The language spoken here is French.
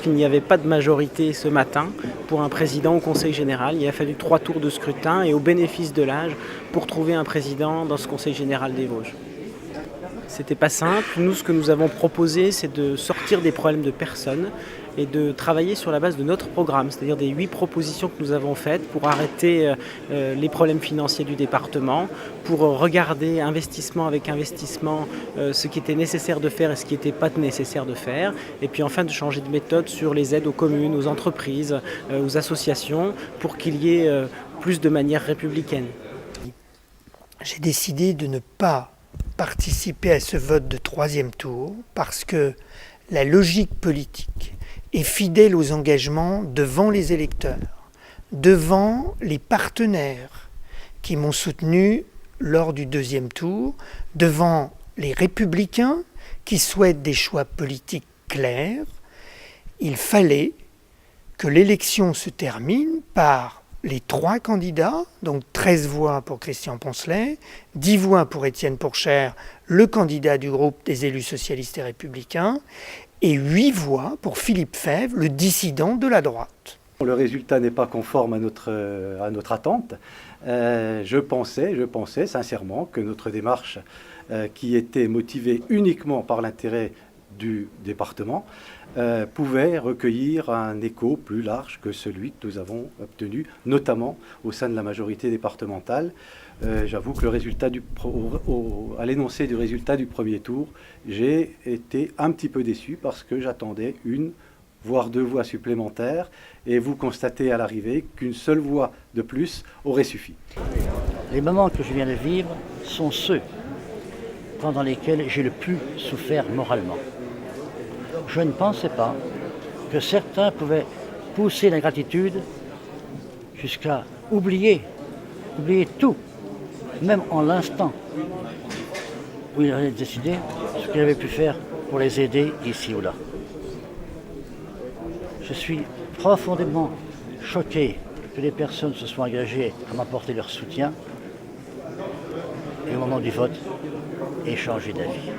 Il n'y avait pas de majorité ce matin pour un président au Conseil général. Il a fallu 3 tours de scrutin et au bénéfice de l'âge pour trouver un président dans ce Conseil général des Vosges. C'était pas simple. Nous, ce que nous avons proposé, c'est de sortir des problèmes de personnes et de travailler sur la base de notre programme, c'est-à-dire des 8 propositions que nous avons faites pour arrêter les problèmes financiers du département, pour regarder investissement avec investissement ce qui était nécessaire de faire et ce qui n'était pas nécessaire de faire, et puis enfin de changer de méthode sur les aides aux communes, aux entreprises, aux associations, pour qu'il y ait plus de manière républicaine. J'ai décidé de ne pas participer à ce vote de 3e tour parce que la logique politique est fidèle aux engagements devant les électeurs, devant les partenaires qui m'ont soutenu lors du 2e tour, devant les républicains qui souhaitent des choix politiques clairs. Il fallait que l'élection se termine par les 3 candidats, donc 13 voix pour Christian Poncelet, 10 voix pour Étienne Pourchère, le candidat du groupe des élus socialistes et républicains, et 8 voix pour Philippe Febvre, le dissident de la droite. Le résultat n'est pas conforme à notre attente. Je pensais sincèrement que notre démarche, qui était motivée uniquement par l'intérêt du département, pouvait recueillir un écho plus large que celui que nous avons obtenu, notamment au sein de la majorité départementale. J'avoue que à l'énoncé du résultat du 1er tour, j'ai été un petit peu déçu parce que j'attendais voire 2 voix supplémentaires, et vous constatez à l'arrivée qu'une seule voix de plus aurait suffi. Les moments que je viens de vivre sont ceux pendant lesquels j'ai le plus souffert moralement. Je ne pensais pas que certains pouvaient pousser l'ingratitude jusqu'à oublier tout, même en l'instant où ils avaient décidé ce qu'ils avaient pu faire pour les aider ici ou là. Je suis profondément choqué que les personnes se soient engagées à m'apporter leur soutien et au moment du vote aient changé d'avis.